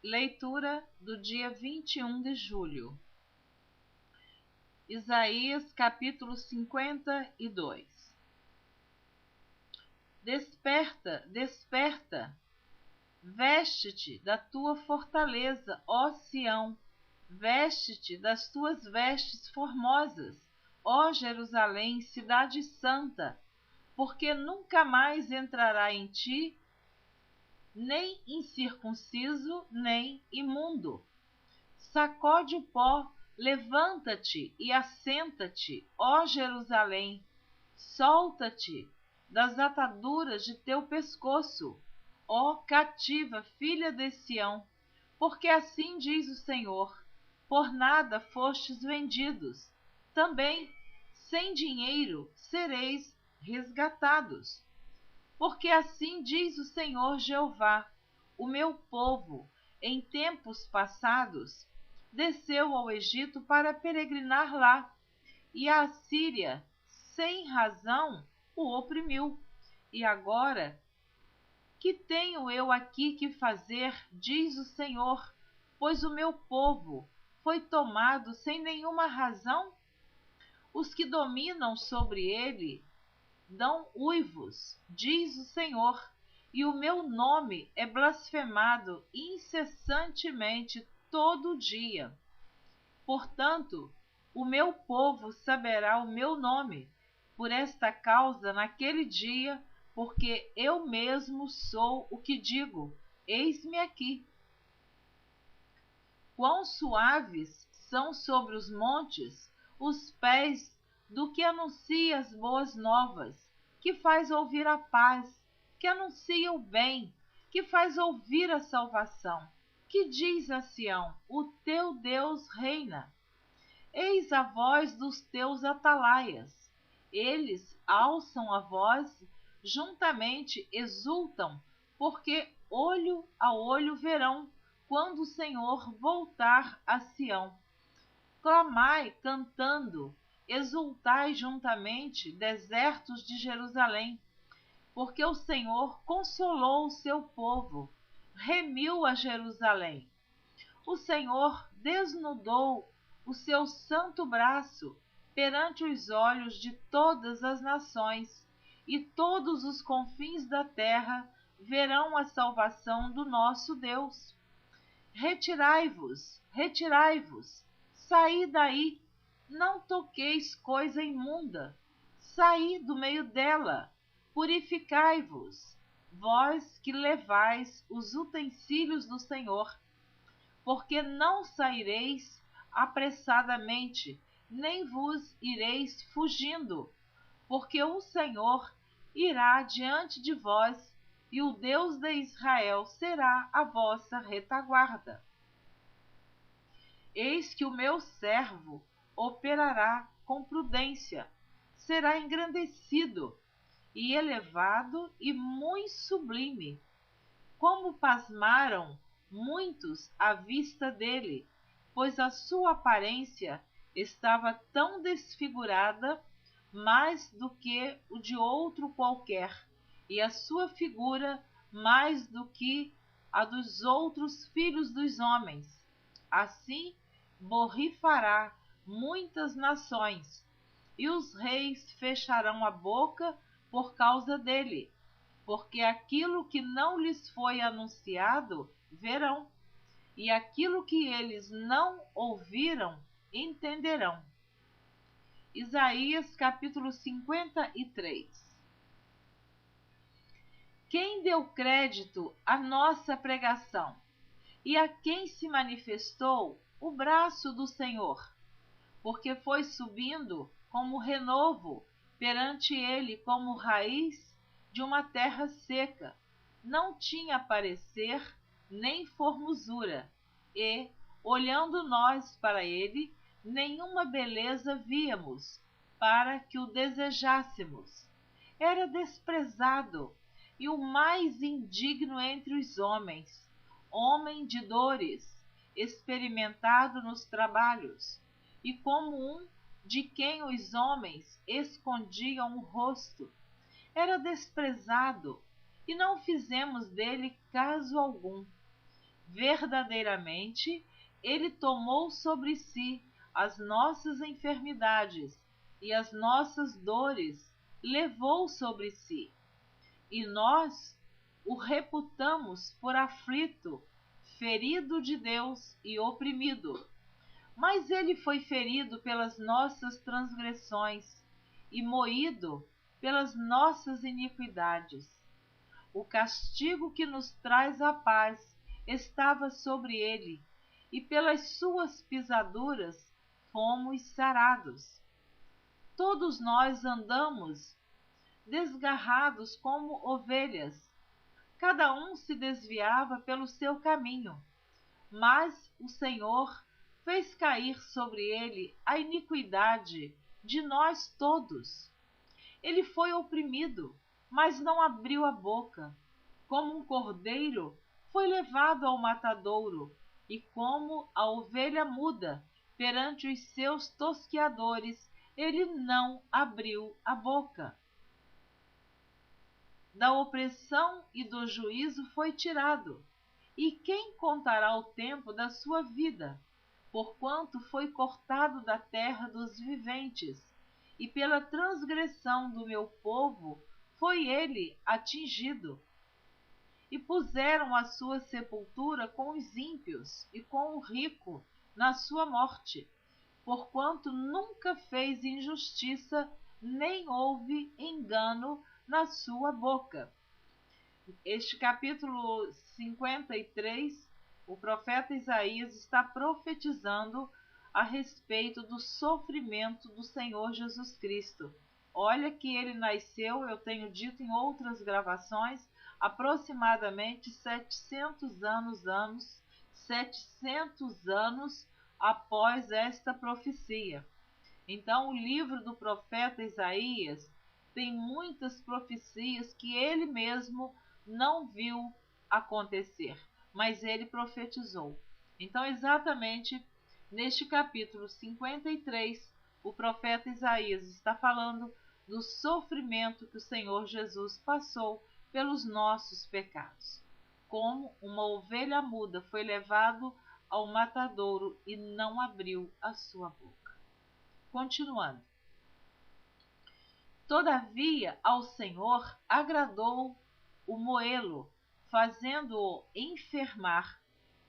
Leitura do dia 21 de julho. Isaías, capítulo 52. Desperta, desperta, veste-te da tua fortaleza, ó Sião, veste-te das tuas vestes formosas, ó Jerusalém, cidade santa, porque nunca mais entrará em ti nem incircunciso, nem imundo. Sacode o pó, levanta-te e assenta-te, ó Jerusalém, solta-te das ataduras de teu pescoço, ó cativa filha de Sião, porque assim diz o Senhor: por nada fostes vendidos, também sem dinheiro sereis resgatados. Porque assim diz o Senhor Jeová: o meu povo, em tempos passados, desceu ao Egito para peregrinar lá, e a Assíria, sem razão, o oprimiu. E agora, que tenho eu aqui que fazer, diz o Senhor, pois o meu povo foi tomado sem nenhuma razão? Os que dominam sobre ele dão uivos, diz o Senhor, e o meu nome é blasfemado incessantemente todo dia. Portanto, o meu povo saberá o meu nome, por esta causa naquele dia, porque eu mesmo sou o que digo: eis-me aqui. Quão suaves são sobre os montes os pés do que anuncia as boas novas, que faz ouvir a paz, que anuncia o bem, que faz ouvir a salvação, que diz a Sião: o teu Deus reina. Eis a voz dos teus atalaias. Eles alçam a voz, juntamente exultam, porque olho a olho verão, quando o Senhor voltar a Sião. Clamai cantando, exultai juntamente, desertos de Jerusalém, porque o Senhor consolou o seu povo, remiu a Jerusalém. O Senhor desnudou o seu santo braço perante os olhos de todas as nações, e todos os confins da terra verão a salvação do nosso Deus. Retirai-vos, retirai-vos, saí daí, não toqueis coisa imunda, saí do meio dela, purificai-vos, vós que levais os utensílios do Senhor, porque não saireis apressadamente, nem vos ireis fugindo, porque o Senhor irá diante de vós, e o Deus de Israel será a vossa retaguarda. Eis que o meu servo operará com prudência, será engrandecido, e elevado e muito sublime. Como pasmaram muitos à vista dele, pois a sua aparência estava tão desfigurada, mais do que o de outro qualquer, e a sua figura mais do que a dos outros filhos dos homens. Assim borrifará muitas nações, e os reis fecharão a boca por causa dele, porque aquilo que não lhes foi anunciado verão, e aquilo que eles não ouviram entenderão. Isaías capítulo 53. Quem deu crédito à nossa pregação, e a quem se manifestou o braço do Senhor? Porque foi subindo como renovo perante ele, como raiz de uma terra seca, não tinha parecer nem formosura, e, olhando nós para ele, nenhuma beleza víamos, para que o desejássemos. Era desprezado, e o mais indigno entre os homens, homem de dores, experimentado nos trabalhos, e como um de quem os homens escondiam o rosto. Era desprezado, e não fizemos dele caso algum. Verdadeiramente, ele tomou sobre si as nossas enfermidades e as nossas dores levou sobre si. E nós o reputamos por aflito, ferido de Deus e oprimido. Mas ele foi ferido pelas nossas transgressões e moído pelas nossas iniquidades. O castigo que nos traz a paz estava sobre ele, e pelas suas pisaduras fomos sarados. Todos nós andamos desgarrados como ovelhas. Cada um se desviava pelo seu caminho, mas o Senhor fez cair sobre ele a iniquidade de nós todos. Ele foi oprimido, mas não abriu a boca. Como um cordeiro, foi levado ao matadouro, e como a ovelha muda perante os seus tosqueadores, ele não abriu a boca. Da opressão e do juízo foi tirado. E quem contará o tempo da sua vida? Porquanto foi cortado da terra dos viventes, e pela transgressão do meu povo foi ele atingido. E puseram a sua sepultura com os ímpios e com o rico na sua morte, porquanto nunca fez injustiça, nem houve engano na sua boca. Este capítulo 53, o profeta Isaías está profetizando a respeito do sofrimento do Senhor Jesus Cristo. Olha que ele nasceu, eu tenho dito em outras gravações, aproximadamente 700 anos após esta profecia. Então, o livro do profeta Isaías tem muitas profecias que ele mesmo não viu acontecer, mas ele profetizou. Então, exatamente neste capítulo 53, o profeta Isaías está falando do sofrimento que o Senhor Jesus passou pelos nossos pecados. Como uma ovelha muda foi levado ao matadouro e não abriu a sua boca. Continuando. Todavia, ao Senhor agradou o moê-lo, fazendo-o enfermar,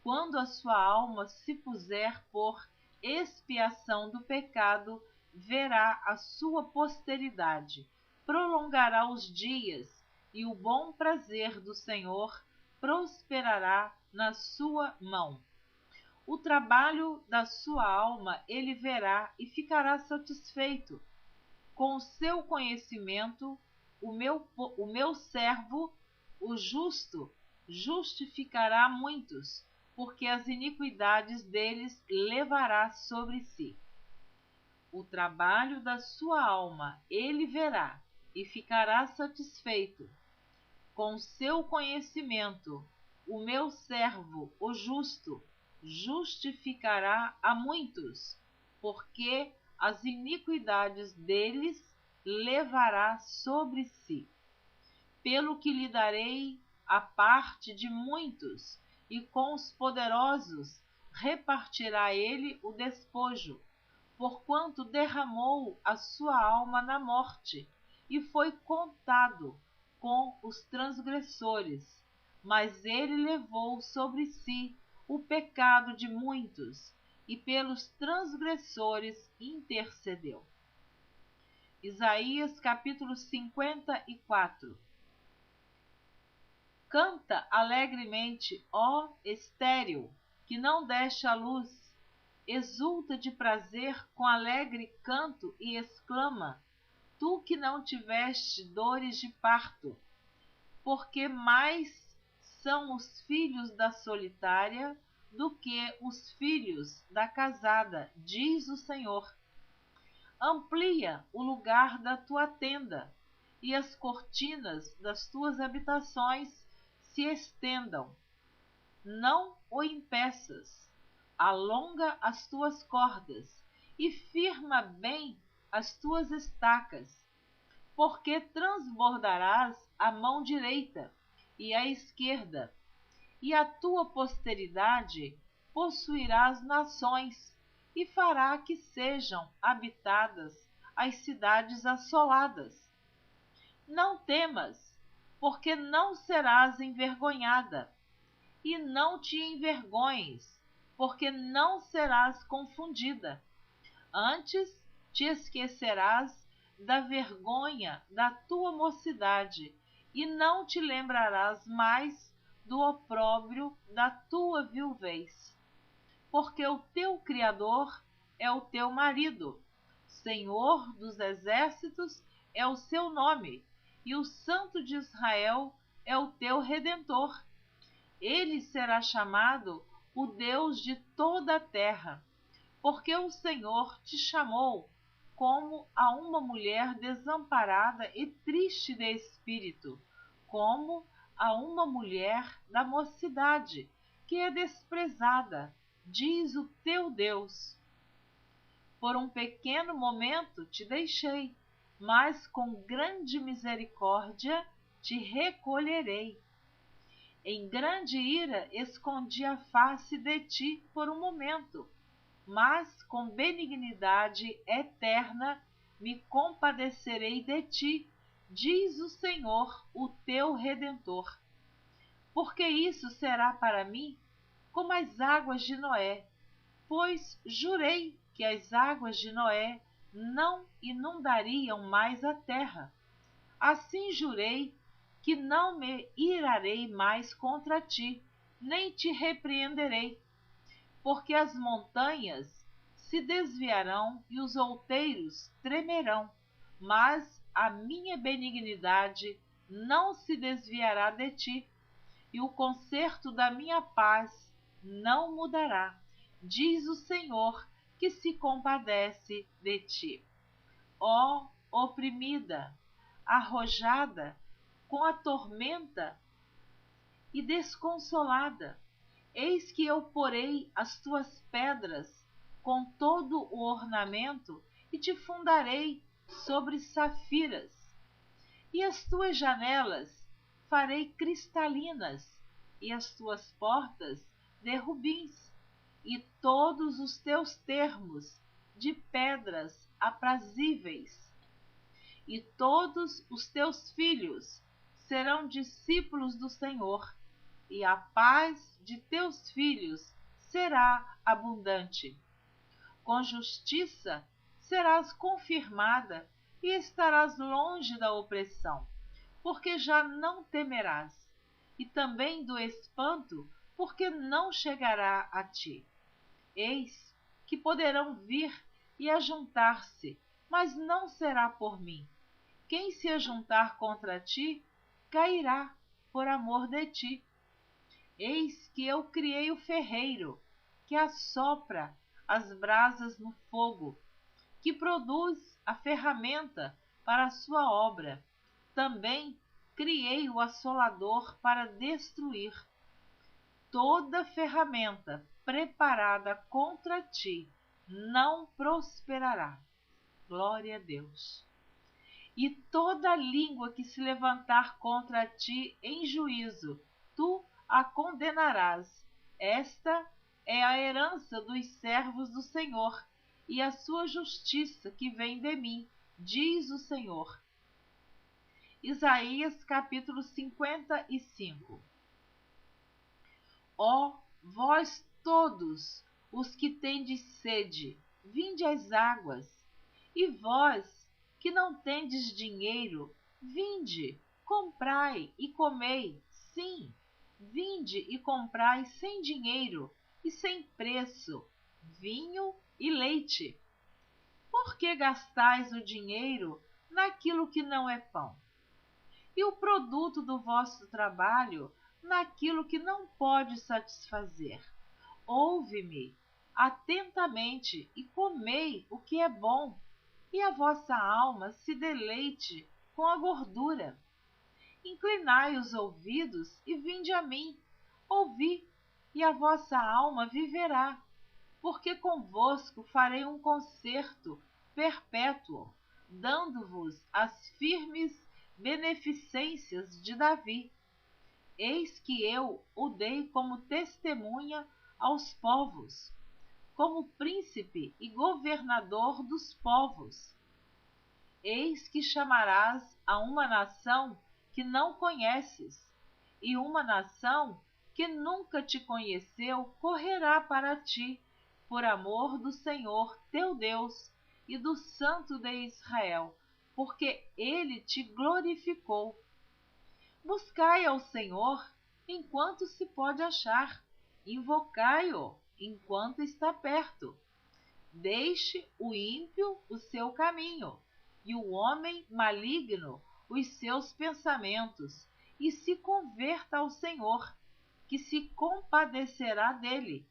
quando a sua alma se puser por expiação do pecado, verá a sua posteridade, prolongará os dias, e o bom prazer do Senhor prosperará na sua mão. O trabalho da sua alma ele verá e ficará satisfeito. Com o seu conhecimento, o meu servo, o justo, justificará muitos, porque as iniquidades deles levará sobre si. O trabalho da sua alma ele verá e ficará satisfeito. Com seu conhecimento, o meu servo, o justo, justificará a muitos, porque as iniquidades deles levará sobre si. Pelo que lhe darei a parte de muitos, e com os poderosos repartirá ele o despojo, porquanto derramou a sua alma na morte, e foi contado com os transgressores. Mas ele levou sobre si o pecado de muitos, e pelos transgressores intercedeu. Isaías capítulo 54. Canta alegremente, ó estéril, que não deste à luz, exulta de prazer com alegre canto e exclama, tu que não tiveste dores de parto, porque mais são os filhos da solitária do que os filhos da casada, diz o Senhor. Amplia o lugar da tua tenda, e as cortinas das tuas habitações se estendam. Não o impeças, alonga as tuas cordas, e firma bem as tuas estacas, porque transbordarás a mão direita e a esquerda, e a tua posteridade possuirá as nações, e fará que sejam habitadas as cidades assoladas. Não temas, porque não serás envergonhada, e não te envergonhes, porque não serás confundida. Antes te esquecerás da vergonha da tua mocidade, e não te lembrarás mais do opróbrio da tua viuvez. Porque o teu Criador é o teu marido, Senhor dos exércitos é o seu nome, e o Santo de Israel é o teu Redentor. Ele será chamado o Deus de toda a terra, porque o Senhor te chamou como a uma mulher desamparada e triste de espírito, como a uma mulher da mocidade, que é desprezada, diz o teu Deus. Por um pequeno momento te deixei, mas com grande misericórdia te recolherei. Em grande ira escondi a face de ti por um momento, mas com benignidade eterna me compadecerei de ti, diz o Senhor, o teu Redentor. Porque isso será para mim como as águas de Noé, pois jurei que as águas de Noé não inundariam mais a terra. Assim jurei que não me irarei mais contra ti, nem te repreenderei, porque as montanhas se desviarão e os outeiros tremerão, mas a minha benignidade não se desviará de ti, e o conserto da minha paz não mudará, diz o Senhor, que se compadece de ti. Ó oprimida, arrojada com a tormenta e desconsolada, eis que eu porei as tuas pedras com todo o ornamento e te fundarei sobre safiras, e as tuas janelas farei cristalinas, e as tuas portas de rubins, e todos os teus termos de pedras aprazíveis. E todos os teus filhos serão discípulos do Senhor, e a paz de teus filhos será abundante. Com justiça serás confirmada e estarás longe da opressão, porque já não temerás, e também do espanto, porque não chegará a ti. Eis que poderão vir e ajuntar-se, mas não será por mim. Quem se ajuntar contra ti, cairá por amor de ti. Eis que eu criei o ferreiro, que assopra as brasas no fogo, que produz a ferramenta para a sua obra. Também criei o assolador para destruir. Toda ferramenta preparada contra ti não prosperará. Glória a Deus. E toda língua que se levantar contra ti em juízo, tu a condenarás. Esta é a herança dos servos do Senhor, e a sua justiça que vem de mim, diz o Senhor. Isaías capítulo 55. Ó vós todos os que tendes sede, vinde às águas, e vós que não tendes dinheiro, vinde, comprai e comei. Sim, vinde e comprai sem dinheiro e sem preço, vinho e leite. Por que gastais o dinheiro naquilo que não é pão? E o produto do vosso trabalho naquilo que não pode satisfazer? Ouve-me atentamente e comei o que é bom, e a vossa alma se deleite com a gordura. Inclinai os ouvidos e vinde a mim. Ouvi, e a vossa alma viverá, porque convosco farei um concerto perpétuo, dando-vos as firmes beneficências de Davi. Eis que eu o dei como testemunha aos povos, como príncipe e governador dos povos. Eis que chamarás a uma nação que não conheces, e uma nação que nunca te conheceu correrá para ti, por amor do Senhor teu Deus e do Santo de Israel, porque ele te glorificou. Buscai ao Senhor enquanto se pode achar, invocai-o enquanto está perto. Deixe o ímpio o seu caminho, e o homem maligno os seus pensamentos, e se converta ao Senhor, que se compadecerá dele.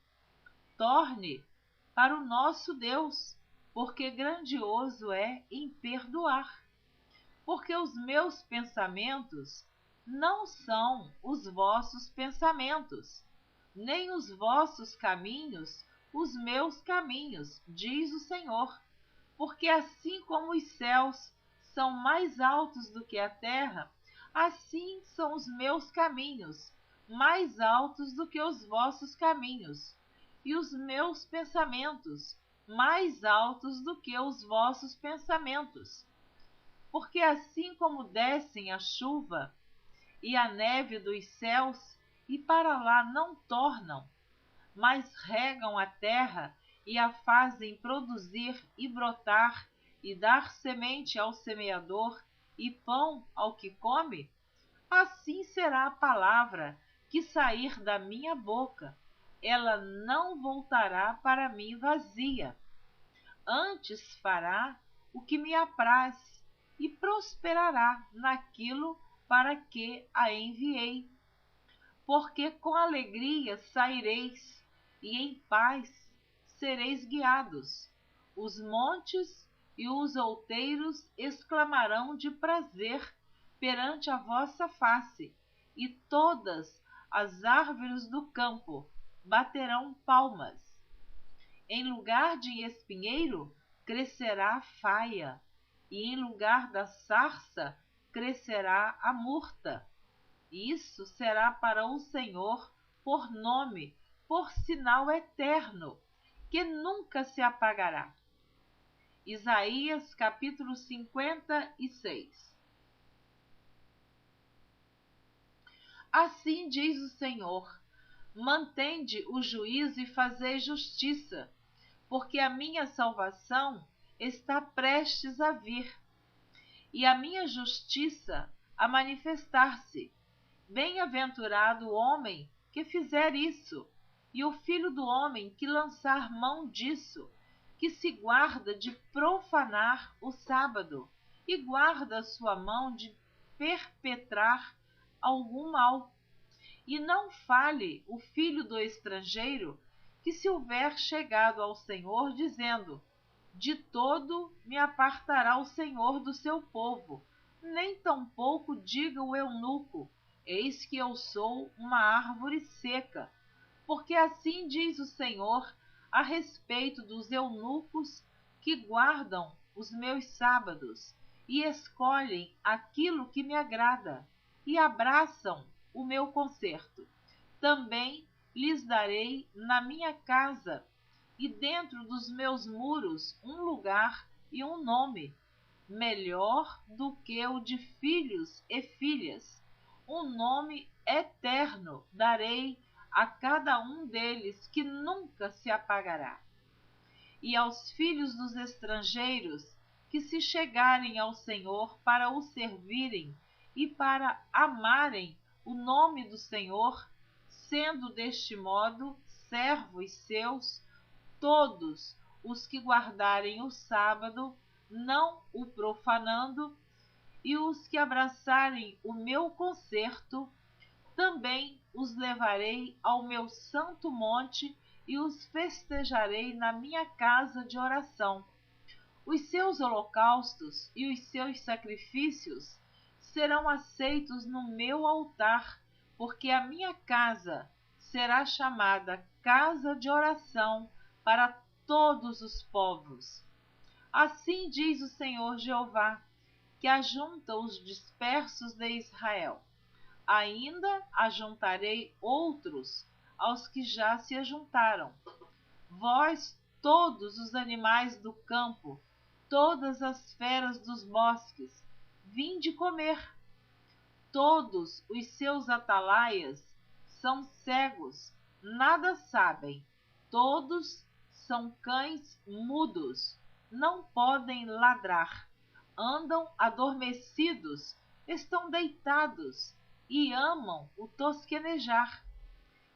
Torne para o nosso Deus, porque grandioso é em perdoar. Porque os meus pensamentos não são os vossos pensamentos, nem os vossos caminhos os meus caminhos, diz o Senhor. Porque assim como os céus são mais altos do que a terra, assim são os meus caminhos mais altos do que os vossos caminhos, e os meus pensamentos mais altos do que os vossos pensamentos. Porque assim como descem a chuva e a neve dos céus, e para lá não tornam, mas regam a terra e a fazem produzir e brotar, e dar semente ao semeador e pão ao que come, assim será a palavra que sair da minha boca. Ela não voltará para mim vazia. Antes fará o que me apraz e prosperará naquilo para que a enviei. Porque com alegria saireis, e em paz sereis guiados. Os montes e os outeiros exclamarão de prazer perante a vossa face, e todas as árvores do campo baterão palmas. Em lugar de espinheiro crescerá a faia, e em lugar da sarça crescerá a murta. Isso será para o Senhor por nome, por sinal eterno, que nunca se apagará. Isaías capítulo 56. Assim diz o Senhor: mantende o juízo e fazei justiça, porque a minha salvação está prestes a vir, e a minha justiça a manifestar-se. Bem-aventurado o homem que fizer isso, e o filho do homem que lançar mão disso, que se guarda de profanar o sábado, e guarda a sua mão de perpetrar algum mal. E não fale o filho do estrangeiro, que se houver chegado ao Senhor, dizendo: de todo me apartará o Senhor do seu povo, nem tampouco diga o eunuco: eis que eu sou uma árvore seca. Porque assim diz o Senhor a respeito dos eunucos que guardam os meus sábados e escolhem aquilo que me agrada e abraçam o meu concerto. Também lhes darei na minha casa e dentro dos meus muros um lugar e um nome, melhor do que o de filhos e filhas. Um nome eterno darei a cada um deles, que nunca se apagará. E aos filhos dos estrangeiros que se chegarem ao Senhor para o servirem e para amarem o nome do Senhor, sendo deste modo servos seus, todos os que guardarem o sábado, não o profanando, e os que abraçarem o meu concerto, também os levarei ao meu santo monte e os festejarei na minha casa de oração. Os seus holocaustos e os seus sacrifícios serão aceitos no meu altar, porque a minha casa será chamada casa de oração para todos os povos. Assim diz o Senhor Jeová, que ajunta os dispersos de Israel. ainda ajuntarei outros aos que já se ajuntaram. Vós, todos os animais do campo, todas as feras dos bosques, vinde comer. Todos os seus atalaias são cegos, nada sabem. Todos são cães mudos, não podem ladrar. Andam adormecidos, estão deitados e amam o tosquenejar.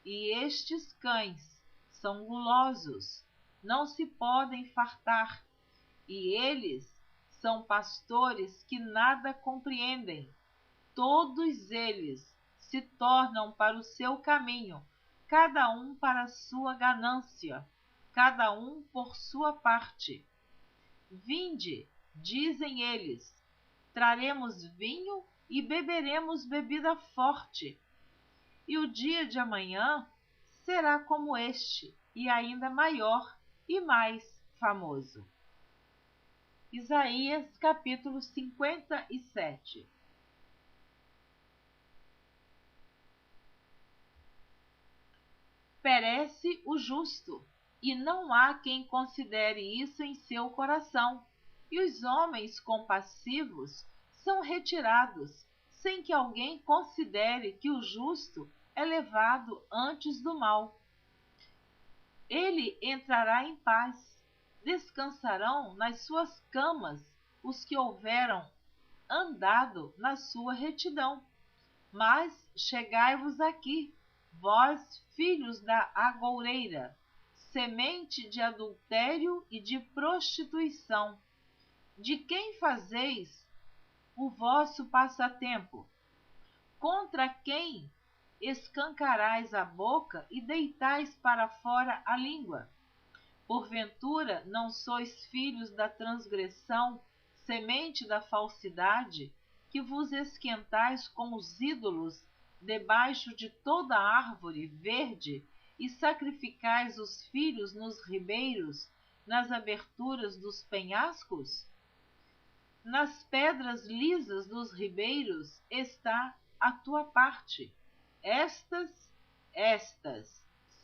E estes cães são gulosos, não se podem fartar. E eles são pastores que nada compreendem. Todos eles se tornam para o seu caminho, cada um para a sua ganância, cada um por sua parte. Vinde, dizem eles, traremos vinho e beberemos bebida forte. E o dia de amanhã será como este, e ainda maior e mais famoso. Isaías capítulo 57. Perece o justo, e não há quem considere isso em seu coração, e os homens compassivos são retirados, sem que alguém considere que o justo é levado antes do mal. Ele entrará em paz, descansarão nas suas camas os que houveram andado na sua retidão. Mas chegai-vos aqui, vós, filhos da agoureira, semente de adultério e de prostituição, de quem fazeis o vosso passatempo? Contra quem escancarais a boca e deitais para fora a língua? Porventura não sois filhos da transgressão, semente da falsidade, que vos esquentais com os ídolos debaixo de toda árvore verde e sacrificais os filhos nos ribeiros, nas aberturas dos penhascos? Nas pedras lisas dos ribeiros está a tua parte. Estas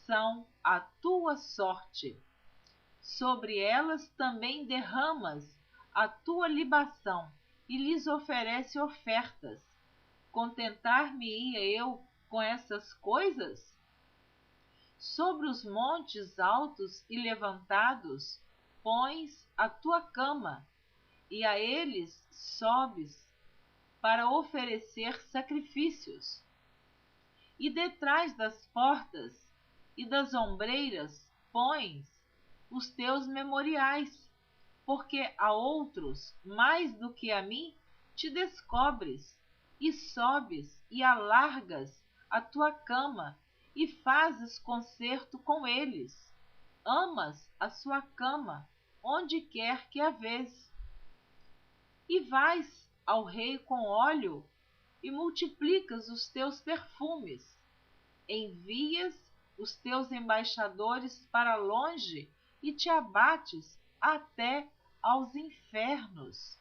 são a tua sorte. Sobre elas também derramas a tua libação e lhes oferece ofertas. Contentar-me-ia eu com essas coisas? Sobre os montes altos e levantados pões a tua cama, e a eles sobes para oferecer sacrifícios. E detrás das portas e das ombreiras pões os teus memoriais, porque a outros, mais do que a mim, te descobres, e sobes e alargas a tua cama, e fazes concerto com eles. Amas a sua cama, onde quer que a vês. E vais ao rei com óleo, e multiplicas os teus perfumes. Envias os teus embaixadores para longe, e te abates até aos infernos.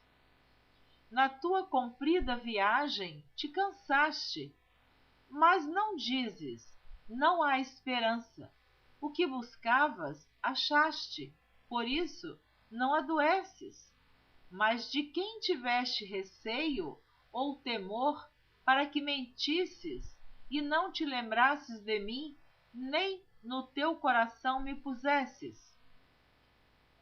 Na tua comprida viagem te cansaste, mas não dizes, não há esperança. O que buscavas, achaste, por isso não adoeces. Mas de quem tiveste receio ou temor para que mentisses e não te lembrasses de mim, nem no teu coração me pusesses?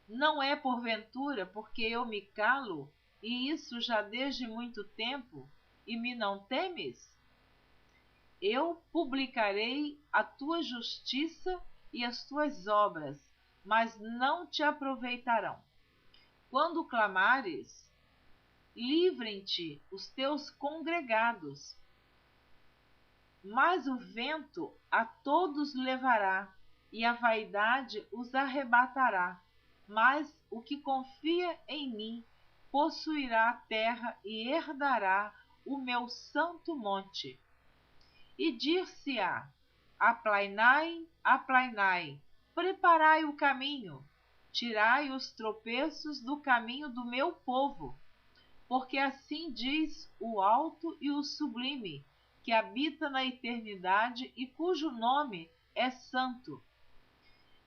Não é porventura porque eu me calo, e isso já desde muito tempo, e me não temes? Eu publicarei a tua justiça e as tuas obras, mas não te aproveitarão. Quando clamares, livrem-te os teus congregados. Mas o vento a todos levará, e a vaidade os arrebatará. Mas o que confia em mim possuirá a terra e herdará o meu santo monte. E dir-se-á: aplainai, aplainai, preparai o caminho, tirai os tropeços do caminho do meu povo. Porque assim diz o alto e o sublime, que habita na eternidade e cujo nome é santo.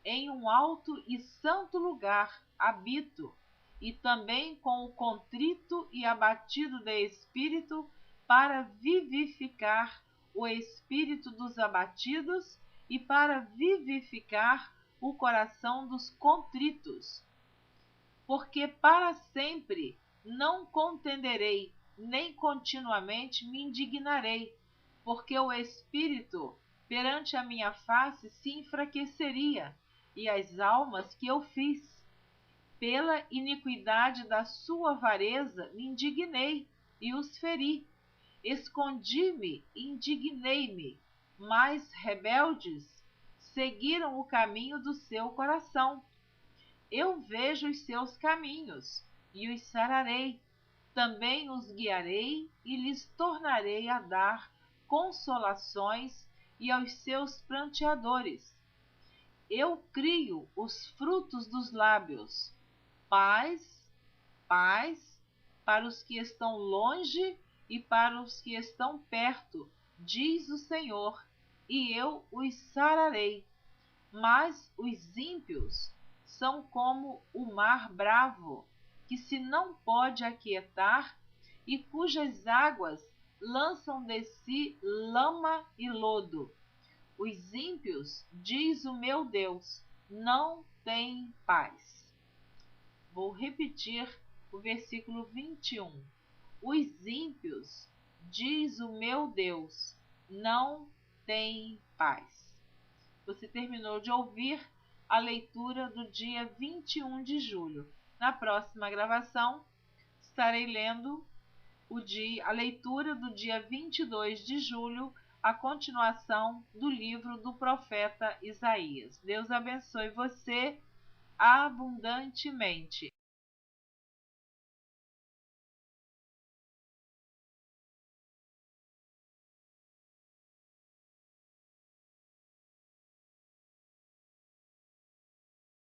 Em um alto e santo lugar habito, e também com o contrito e abatido de espírito, para vivificar o espírito dos abatidos e para vivificar o coração dos contritos. Porque para sempre não contenderei, nem continuamente me indignarei, porque o espírito perante a minha face se enfraqueceria, e as almas que eu fiz, pela iniquidade da sua avareza, me indignei e os feri. Escondi-me e indignei-me, mas rebeldes seguiram o caminho do seu coração. Eu vejo os seus caminhos e os sararei. Também os guiarei e lhes tornarei a dar consolações e aos seus pranteadores. Eu crio os frutos dos lábios. Paz, paz para os que estão longe e para os que estão perto, diz o Senhor, e eu os sararei. Mas os ímpios são como o mar bravo, que se não pode aquietar e cujas águas lançam de si lama e lodo. Os ímpios, diz o meu Deus, não têm paz. Vou repetir o versículo 21. Os ímpios, diz o meu Deus, não têm paz. Você terminou de ouvir a leitura do dia 21 de julho. Na próxima gravação, estarei lendo a leitura do dia 22 de julho, a continuação do livro do profeta Isaías. Deus abençoe você abundantemente.